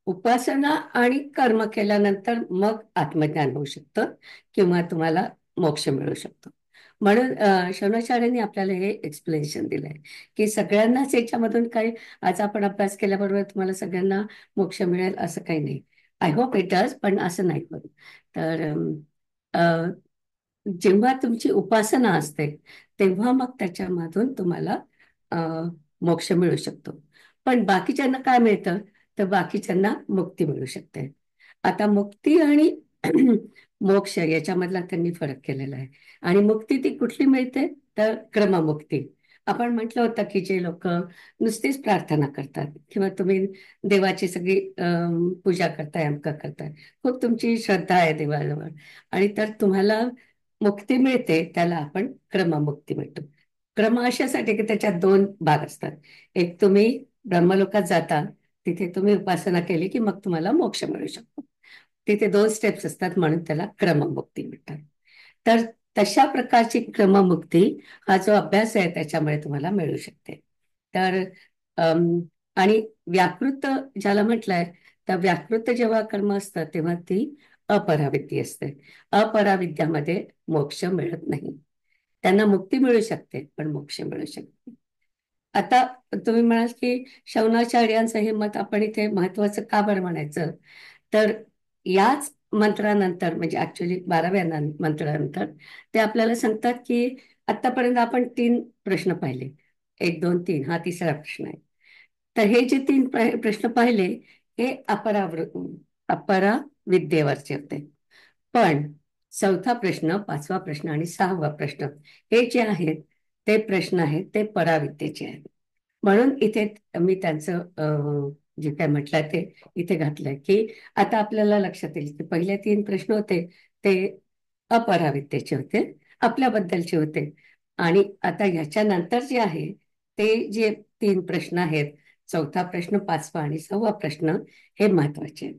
उपासना आणि कर्म केल्यानंतर मग आत्मज्ञान होऊ शकतं किंवा तुम्हाला मोक्ष मिळू शकतो. म्हणून शौनकाचार्यांनी आपल्याला हे एक्सप्लेनेशन दिलंय की सगळ्यांनाच याच्यामधून काही, आज आपण अभ्यास केल्याबरोबर तुम्हाला सगळ्यांना मोक्ष मिळेल असं काही नाही. आय होप इट डज, पण असं नाही होत. तर जेव्हा तुमची उपासना असते तेव्हा मग त्याच्यामधून तुम्हाला मोक्ष मिळू शकतो. पण बाकीच्यांना काय मिळतं, तर बाकीच्यांना मुक्ती मिळू शकते. आता मुक्ती आणि मोक्ष याच्यामधला त्यांनी फरक केलेला आहे. आणि मुक्ती ती कुठली मिळते, तर क्रममुक्ती. आपण म्हटलं होतं की जे लोक नुसतीच प्रार्थना करतात किंवा तुम्ही देवाची सगळी पूजा करताय, अमकं करताय, खूप तुमची श्रद्धा आहे देवाजवळ, आणि तर तुम्हाला मुक्ती मिळते, त्याला आपण क्रममुक्ती म्हणतो. क्रम अशासाठी की त्याच्यात दोन भाग असतात. एक, तुम्ही ब्रह्मलोकात जाता, तिथे तुम्ही उपासना केली की मग तुम्हाला मोक्ष मिळू शकतो. तिथे दोन स्टेप्स असतात, म्हणून त्याला क्रममुक्ती म्हणतात. तर तशा प्रकारची क्रममुक्ती हा जो अभ्यास आहे त्याच्यामुळे तुम्हाला मिळू शकते. तर आणि व्याकृत ज्याला म्हटलंय, तर व्याकृत जेव्हा कर्म असतं तेव्हा ती अपराविद्या असते. अपराविद्यामध्ये मोक्ष मिळत नाही. त्यांना मुक्ती मिळू शकते पण मोक्ष मिळू शकते. आता तुम्ही म्हणाल की शौनाचार्यांचं हे मत आपण इथे महत्वाचं का बरं म्हणायचं, तर याच मंत्रानंतर म्हणजे ऍक्च्युली 12व्या मंत्रानंतर ते आपल्याला सांगतात की आतापर्यंत आपण 3 प्रश्न पाहिले, 1 2 3, हा तिसरा प्रश्न आहे. तर हे जे 3 प्रश्न पाहिले हे अपरा विद्येवरचे होते. पण चौथा प्रश्न, 5वा प्रश्न आणि 6वा प्रश्न हे जे आहेत ते प्रश्न आहेत ते पराविद्येचे आहेत. म्हणून इथे मी त्यांचं जे काय म्हटलंय ते इथे घातलंय की आता आपल्याला लक्षात येईल की पहिले 3 प्रश्न होते ते अपराविद्येचे होते, आपल्याबद्दलचे होते. आणि आता ह्याच्यानंतर जे आहे ते जे 3 प्रश्न आहेत, चौथा प्रश्न, 5वा आणि 6वा प्रश्न, हे महत्वाचे आहेत.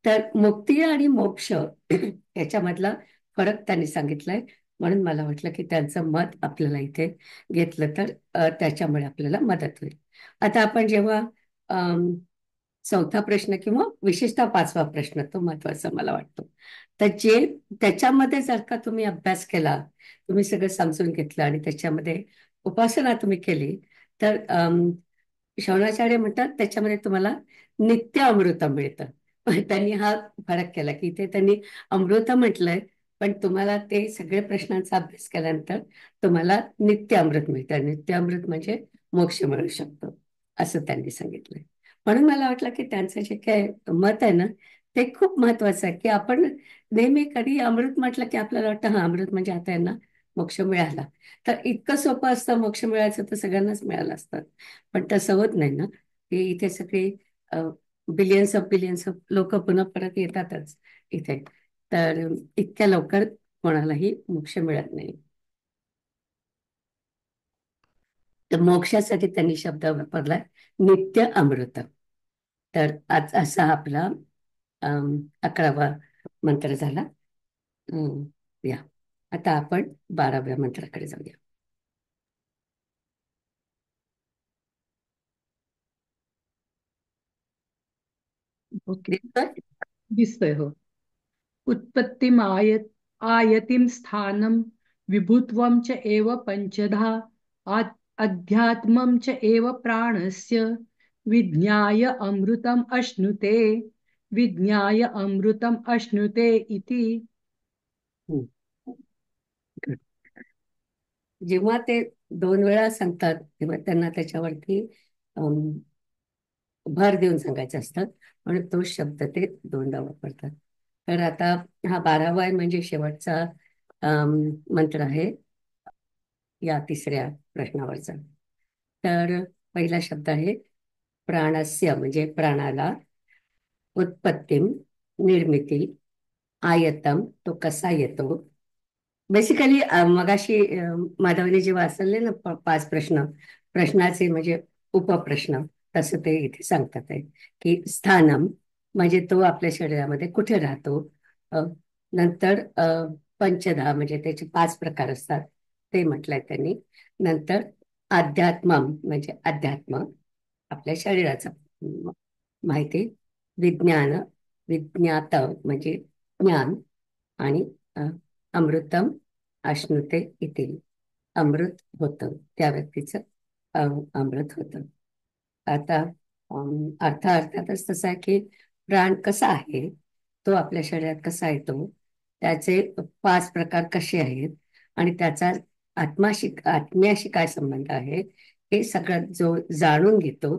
तर मुक्ती आणि मोक्ष याच्यामधला फरक त्यांनी सांगितलाय. म्हणून मला वाटलं की त्यांचं मत आपल्याला इथे घेतलं तर त्याच्यामुळे आपल्याला मदत होईल. आता आपण जेव्हा चौथा प्रश्न किंवा विशेषतः 5वा प्रश्न तो महत्वाचा मला वाटतो, तर जे त्याच्यामध्ये जर का तुम्ही अभ्यास केला, तुम्ही सगळं समजून घेतलं आणि त्याच्यामध्ये उपासना तुम्ही केली, तर शौनाचार्य म्हणतात त्याच्यामध्ये तुम्हाला नित्य अमृत मिळतं. पण त्यांनी हा फरक केला की इथे त्यांनी अमृत म्हटलंय, पण तुम्हाला ते सगळे प्रश्नांचा अभ्यास केल्यानंतर तुम्हाला नित्य अमृत मिळतं. नित्य अमृत म्हणजे मोक्ष मिळू शकतो असं त्यांनी सांगितलंय. म्हणून मला वाटलं की त्यांचं जे काय मत आहे ना, ते खूप महत्वाचं आहे की आपण नेहमी कधी अमृत म्हटलं की आपल्याला वाटतं हा अमृत म्हणजे आता यांना मोक्ष मिळाला. तर इतकं सोपं असतं मोक्ष मिळायचं तर सगळ्यांनाच मिळालं असतं, पण तसं होत नाही ना. की इथे सगळे बिलियन्स ऑफ लोक पुन्हा परत येतातच इथे, तर इतक्या लवकर कोणालाही मोक्ष मिळत नाही. तर मोक्षासाठी त्यांनी शब्द वापरलाय नित्य अमृत. तर आज असा आपला 11वा मंत्र झाला. या आता आपण 12व्या मंत्राकडे जाऊया. ओके, दिसतोय? दिसतंय. हो. उत्पत्तिम् आयतिं स्थानं विभुत्वं च एव पञ्चधा अध्यात्मं च एव प्राणस्य विज्ञाय अमृतम् अश्नुते, विज्ञाय अमृतम् अश्नुते इति. हम्म. Good. जेव्हा ते 2 वेळा सांगतात तेव्हा त्यांना त्याच्यावरती भर देऊन सांगायचं असतात, म्हणून तो शब्द ते 2दा वापरतात. तर आता हा 12वा आहे म्हणजे शेवटचा मंत्र आहे या तिसऱ्या प्रश्नावरचा. तर पहिला शब्द आहे प्राणस्य म्हणजे प्राणाला, उत्पत्तीम निर्मिती, आयतम तो कसा येतो. बेसिकली मगाशी माधवने जे वाचले ना 5 प्रश्न, प्रश्नाचे म्हणजे उपप्रश्न, तसं ते इथे सांगतात आहे की स्थानम म्हणजे तो आपल्या शरीरामध्ये कुठे राहतो. अ, नंतर पंचधा म्हणजे त्याचे 5 प्रकार असतात ते म्हटलंय त्यांनी. नंतर अध्यात्मम म्हणजे अध्यात्म आपल्या शरीराचं माहिती. विज्ञान, विज्ञात म्हणजे ज्ञान. आणि अ, अमृतम अश्नुते इथे अमृत होतं त्या व्यक्तीचं, अ, अमृत होतं. आता अर्थातच तसा आहे की प्राण कसा आहे, तो आपल्या शरीरात कसा येतो, त्याचे 5 प्रकार कसे आहेत आणि त्याचा आत्म्याशी काय संबंध आहे, हे सगळं जो जाणून घेतो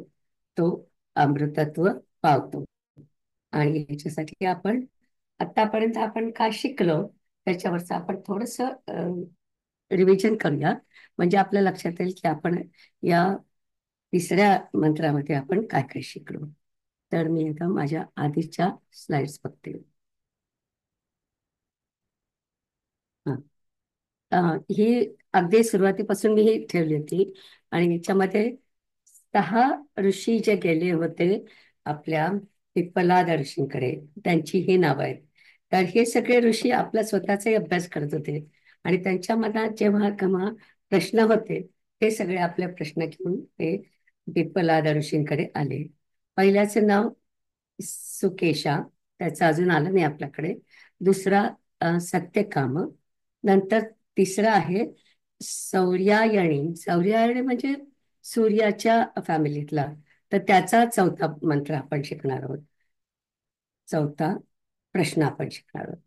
तो अमृतत्व पावतो. आणि ह्याच्यासाठी आपण आतापर्यंत आपण काय शिकलो त्याच्यावरचं आपण थोडस रिव्हिजन करूया, म्हणजे आपल्या लक्षात येईल की आपण या 3ऱ्या मंत्रामध्ये आपण काय काय शिकलो. तर मी आता माझ्या आधीच्या स्लाइड्स बघते. हा. ही अगदी सुरुवातीपासून मी ही ठेवली होती आणि याच्यामध्ये 6 ऋषी जे गेले होते आपल्या पिप्पलाद ऋषींकडे, त्यांची ही नावं आहेत. तर हे सगळे ऋषी आपला स्वतःचाही अभ्यास करत होते आणि त्यांच्या मनात जेव्हा केव्हा प्रश्न होते ते सगळे आपले प्रश्न घेऊन ते पिप्पलाद ऋषींकडे आले. पहिल्याचे नाव सुकेशा, त्याचं अजून आलं नाही आपल्याकडे. दुसरा सत्यकाम. नंतर तिसरा आहे सौर्यायणी. सौर्यायणी म्हणजे सूर्याच्या फॅमिलीतला, तर त्याचा 4था मंत्र आपण शिकणार आहोत. 4था प्रश्न आपण शिकणार आहोत.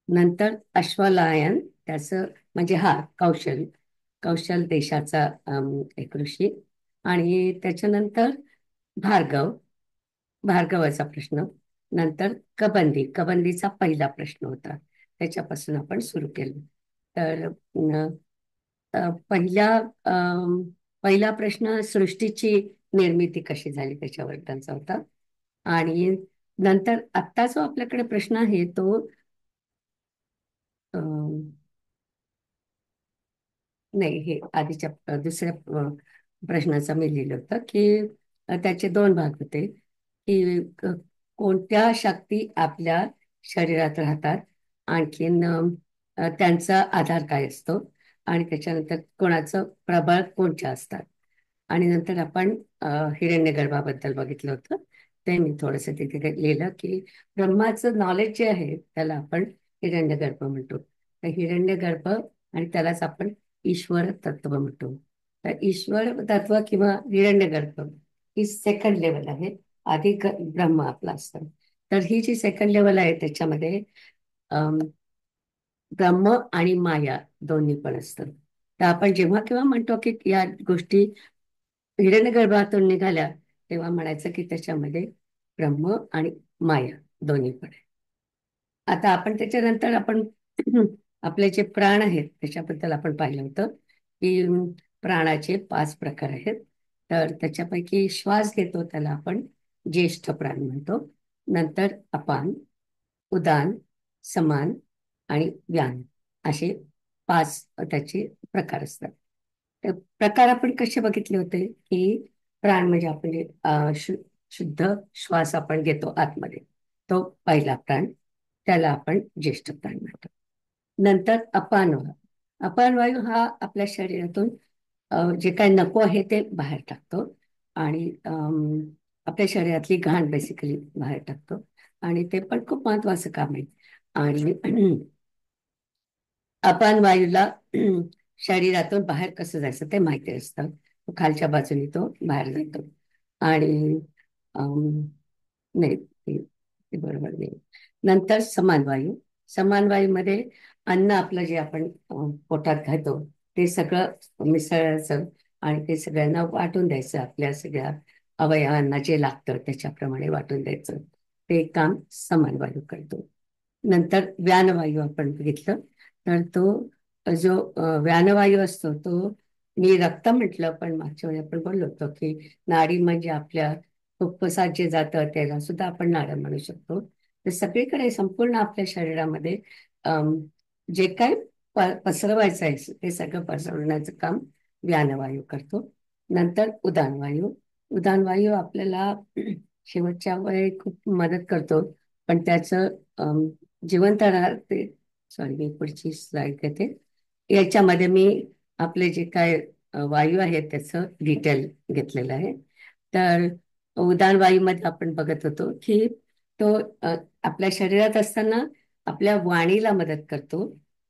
नंतर अश्वलायन, त्याचं म्हणजे हा कौशल, कौशल देशाचा एक ऋषी. आणि त्याच्यानंतर भार्गव, भार्गवाचा प्रश्न. नंतर कबंदी, कबंदीचा पहिला प्रश्न होता, त्याच्यापासून आपण सुरू केलं. तर पहिला प्रश्न सृष्टीची निर्मिती कशी झाली त्याच्यावर त्यांचा होता. आणि नंतर आत्ता जो आपल्याकडे प्रश्न आहे तो नाही, हे आधीच्या दुसऱ्या प्रश्नाचा मी लिहिलं होतं की त्याचे 2 भाग होते की कोणत्या शक्ती आपल्या शरीरात राहतात, आणखीन त्यांचा आधार काय असतो, आणि त्याच्यानंतर कोणाचं प्रबळ कोणच्या असतात. आणि नंतर आपण हिरण्यगर्भाबद्दल बघितलं होतं, ते मी थोडंसं तिथे लिहिलं की ब्रह्माचं नॉलेज जे आहे त्याला आपण हिरण्यगर्भ म्हणतो. तर हिरण्यगर्भ आणि त्यालाच आपण ईश्वर तत्व म्हणतो. तर ईश्वर तत्व किंवा हिरण्यगर्भ ही सेकंड लेवल आहे. आधी ब्रह्म आपला असतं. तर ही जी सेकंड लेवल आहे त्याच्यामध्ये अम, ब्रह्म आणि माया दोन्ही पण असतं. तर आपण जेव्हा केव्हा म्हणतो की या गोष्टी हिरण्यगर्भातून निघाल्या, तेव्हा म्हणायचं की त्याच्यामध्ये ब्रह्म आणि माया दोन्ही पण आहे. आता आपण त्याच्यानंतर आपण आपले जे प्राण आहेत त्याच्याबद्दल आपण पाहिलं होतं की प्राणाचे 5 प्रकार आहेत. तर त्याच्यापैकी श्वास घेतो त्याला आपण ज्येष्ठ प्राण म्हणतो. नंतर अपान, उदान, समान आणि व्यान असे 5 त्याचे प्रकार असतात. तर प्रकार आपण कसे बघितले होते की प्राण म्हणजे आपण जे शुद्ध श्वास आपण घेतो आतमध्ये, तो पहिला प्राण, त्याला आपण ज्येष्ठ प्राण म्हणतो. नंतर अपान वायू. अपान वायू हा आपल्या शरीरातून जे काही नको आहे ते बाहेर टाकतो आणि आपल्या शरीरातली घाण बेसिकली बाहेर टाकतो. आणि ते पण खूप महत्वाचं काम आहे. आणि अपान वायूला शरीरातून बाहेर कसं जायचं ते माहिती असतं. खालच्या बाजूने तो बाहेर जातो. आणि नाही, ते बरोबर नाही. नंतर समान वायू. समान वायूमध्ये अन्न आपलं जे आपण पोटात घालतो ते सगळं मिसळायचं आणि ते सगळ्यांना वाटून द्यायचं. आपल्या सगळ्या अवयवांना जे लागतं त्याच्याप्रमाणे वाटून द्यायचं. ते काम समान वायू करतो. नंतर व्यानवायू आपण बघितलं, तर तो जो व्यानवायू असतो तो, मी रक्त म्हटलं पण मागच्या वेळी आपण बोललो होतो की नाडी म्हणजे आपल्या फुफ्फुसात जे जातं त्याला सुद्धा आपण नाडं म्हणू शकतो. तर सगळीकडे संपूर्ण आपल्या शरीरामध्ये अम, जे काय पसरवायचं आहे ते सगळं पसरवण्याचं काम व्यानवायू करतो. नंतर उदानवायू. उदानवायू आपल्याला शेवटच्या वेळी खूप मदत करतो, पण त्याचं जिवंत राहते. सॉरी, मी पुढची स्लाइड घेते. याच्यामध्ये मी आपले जे काय वायू आहेत त्याचं डिटेल घेतलेलं आहे. तर उदान वायूमध्ये आपण बघत होतो की तो आपल्या शरीरात असताना आपल्या वाणीला मदत करतो,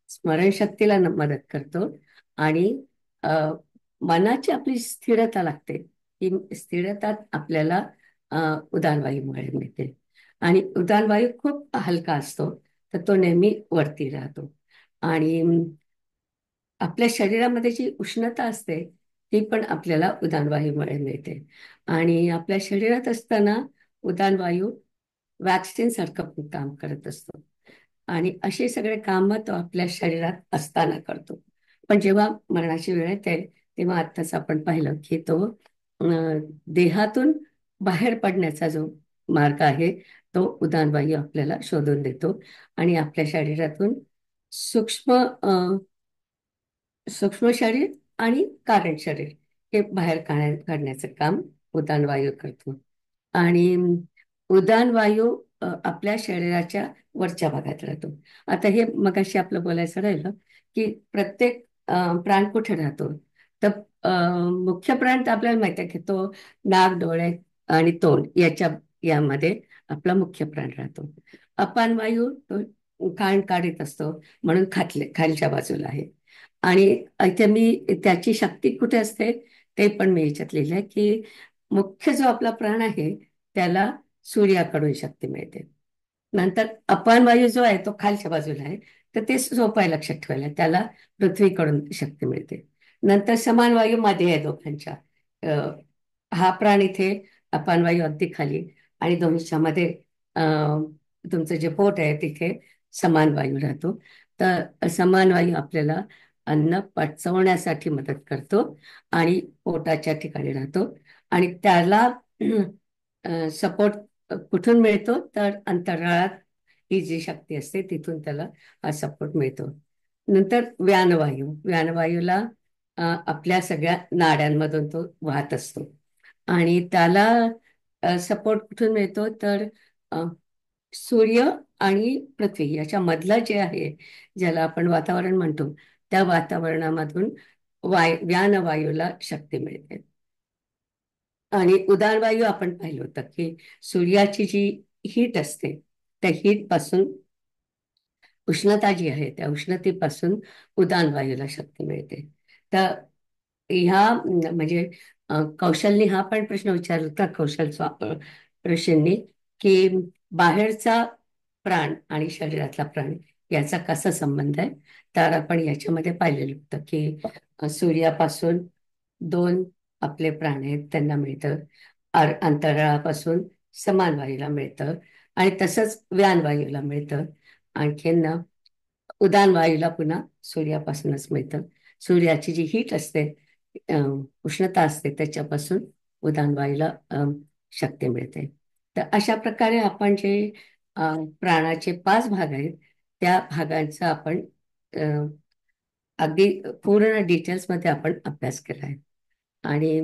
स्मरणशक्तीला मदत करतो आणि अ, मनाची आपली स्थिरता लागते. ही स्थिरता आपल्याला उदान वायूमुळे मिळते. आणि उदान वायू खूप हलका असतो, तर तो नेहमी वरती राहतो. आणि आपल्या शरीरामध्ये जी उष्णता असते ती पण आपल्याला उदानवायूमुळे मिळते. आणि आपल्या शरीरात असताना उदानवायू वॅक्सिन सारखं पण काम करत असतो. आणि असे सगळे काम तो आपल्या शरीरात असताना करतो. पण जेव्हा मरणाची वेळ येते तेव्हा आत्ताच आपण पाहिलं की तो देहातून बाहेर पडण्याचा जो मार्ग आहे तो उदानवायू आपल्याला शोधून देतो आणि आपल्या शरीरातून सूक्ष्म सूक्ष्म शरीर आणि कारण शरीर हे बाहेर काढण्याचं काम उदान वायू करतो. आणि उदान वायू आपल्या शरीराच्या वरच्या भागात राहतो. आता हे मगाशी आपलं बोलायचं राहिलं की प्रत्येक प्राण कुठे राहतो. तर मुख्य प्राण तर आपल्याला माहिती आहे की तो नाक, डोळे आणि तोंड यामध्ये आपला मुख्य प्राण राहतो. अपान वायू तो कान काढीत असतो, म्हणून खालच्या बाजूला आहे. आणि इथे मी त्याची शक्ती कुठे असते ते पण मी याच्यात लिहिलं आहे की मुख्य जो आपला प्राण आहे त्याला सूर्याकडून शक्ती मिळते. नंतर अपान वायू जो आहे तो खालच्या बाजूला आहे, तर ते सोपं आहे लक्षात ठेवायला, त्याला पृथ्वीकडून शक्ती मिळते. नंतर समान वायू मध्ये आहे दोघांच्या. हा प्राण इथे, अपान वायू अगदी खाली, आणि दोन्हीच्या मध्ये तुमचं जे पोट आहे तिथे समान वायू राहतो. तर समान वायू आपल्याला अन्न पचवण्यासाठी मदत करतो आणि पोटाच्या ठिकाणी राहतो. आणि त्याला सपोर्ट कुठून मिळतो तर अंतराळात ही जी शक्ती असते तिथून त्याला हा सपोर्ट मिळतो. नंतर व्यानवायूला आपल्या सगळ्या नाड्यांमधून तो वाहत असतो आणि त्याला सपोर्ट कुठून मिळतो तर अ, सूर्य आणि पृथ्वी याच्या मधलं जे आहे, ज्याला आपण वातावरण म्हणतो, त्या वातावरणामधून व्यानवायूला शक्ती मिळते. आणि उदानवायू आपण पाहिलं होतं की सूर्याची जी हीट असते त्या हीट पासून, उष्णता जी आहे त्या उष्णतेपासून उदान वायूला शक्ती मिळते. तर ह्या म्हणजे कौशलनी हा पण प्रश्न विचारला होता ऋषींनी की बाहेरचा प्राण आणि शरीरातला प्राण याचा कसा संबंध आहे. तर आपण याच्यामध्ये पाहिलेलं होतं की सूर्यापासून दोन आपले प्राण आहेत त्यांना मिळतं, अंतराळापासून समान वायूला मिळतं आणि तसंच व्यान वायूला मिळतं. आणखीन उदान वायूला पुन्हा सूर्यापासूनच मिळतं. सूर्याची जी हीट असते, उष्णता असते, त्याच्यापासून उदान वायूला शक्ती मिळते. तर अशा प्रकारे आपण जे प्राणाचे 5 भाग आहेत त्या भागांचा आपण अगदी पूर्ण डिटेल्समध्ये आपण अभ्यास केला आहे. आणि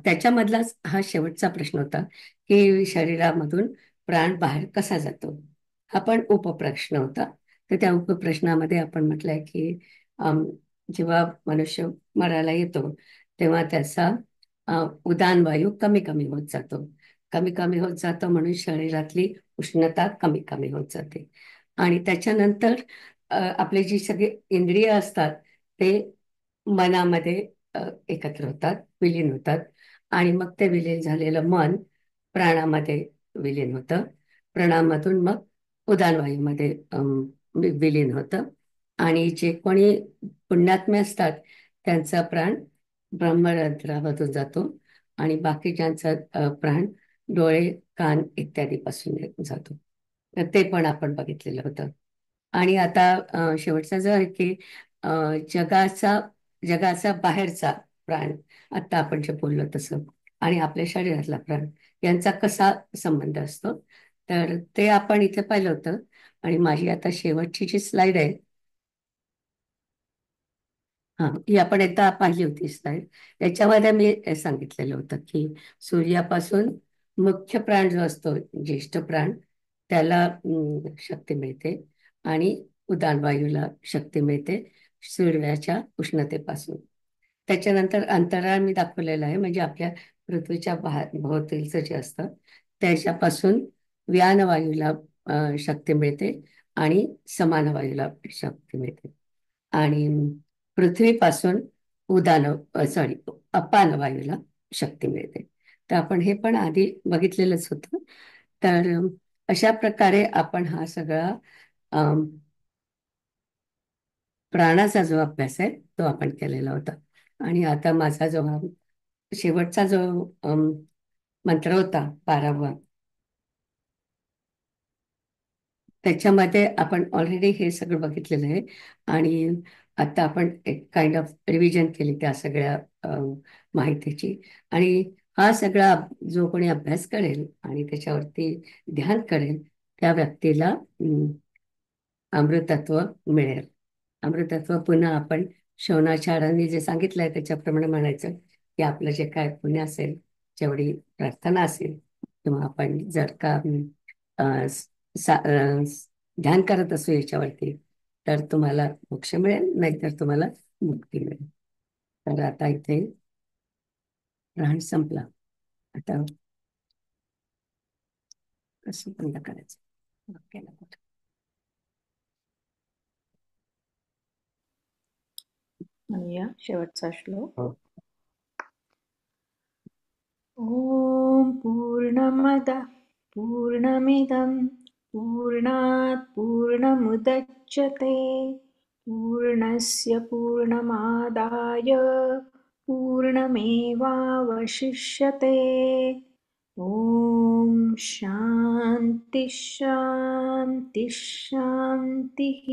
त्याच्यामधलाच हा शेवटचा प्रश्न होता की शरीरामधून प्राण बाहेर कसा जातो. हा पण उपप्रश्न होता. तर त्या उपप्रश्नामध्ये आपण म्हटलंय की जेव्हा मनुष्य मरायला येतो तेव्हा त्याचा उदान वायू कमी कमी होत जातो. कमी कमी होत जातो म्हणून शरीरातली उष्णता कमी कमी होत जाते. आणि त्याच्यानंतर आपले जी सगळी इंद्रिय असतात ते मनामध्ये एकत्र होतात, विलीन होतात. आणि मग ते विलीन झालेलं मन प्राणामध्ये विलीन होतं. प्राणामधून मग उदानवायूमध्ये विलीन होतं. आणि जे कोणी पुण्यात्मे असतात त्यांचा प्राण ब्रह्मरंध्रामधून जातो आणि बाकीच्यांचा प्राण डोळे, कान इत्यादी पासून जातो. तर ते पण आपण बघितलेलं होतं. आणि आता शेवटचा जो आहे की जगाचा जगाचा बाहेरचा प्राण, आता आपण जे बोललो तसं आणि आपल्या शरीरातला प्राण यांचा कसा संबंध असतो, तर ते आपण इथे पाहिलं होतं. आणि माझी आता शेवटची जी स्लाइड आहे, ही आपण एकदा पाहिली होती स्लाइड. याच्यामध्ये मी सांगितलेलं होतं की सूर्यापासून मुख्य प्राण जो असतो, ज्येष्ठ प्राण, त्याला शक्ती मिळते आणि उदान वायूला शक्ती मिळते सूर्याच्या उष्णतेपासून. त्याच्यानंतर अंतराळ मी दाखवलेलं आहे, म्हणजे आपल्या पृथ्वीच्या भोवतीचं जे असतं त्याच्यापासून व्यान वायूला शक्ती मिळते आणि समान वायूला शक्ती मिळते. आणि पृथ्वीपासून सॉरी अपान वायूला शक्ती मिळते. तर आपण हे पण आधी बघितलेलंच होतं. तर अशा प्रकारे आपण हा सगळा अम, प्राणाचा जो अभ्यास आहे तो आपण केलेला होता. आणि आता माझा जो हा शेवटचा जो मंत्र होता 12वा, त्याच्यामध्ये आपण ऑलरेडी हे सगळं बघितलेलं आहे. आणि आता आपण एक काइंड ऑफ रिव्हिजन केली त्या सगळ्या माहितीची. आणि हा सगळा जो कोणी अभ्यास करेल आणि त्याच्यावरती ध्यान करेल त्या व्यक्तीला अमृतत्व मिळेल. अमृतत्व पुन्हा आपण शौनाचार्यांनी जे सांगितलंय त्याच्याप्रमाणे म्हणायचं की आपलं जे काय पुण्य असेल, जेवढी प्रार्थना असेल, किंवा आपण जर का अं, ध्यान करत असू याच्यावरती, तर तुम्हाला मोक्ष मिळेल, नाहीतर तुम्हाला मुक्ती मिळेल. तर आता इथे प्राण संपला. आता कसं बंद करायचं वाक्याला कुठं? म्हणूया शेवटचा श्लोक. हो. ॐ पूर्णमदः पूर्णमिदं पूर्णात् पूर्णमुदच्यते पूर्णस्य पूर्णमादाय पूर्णमेवावशिष्यते. ॐ शान्ति शान्ति शान्तिः.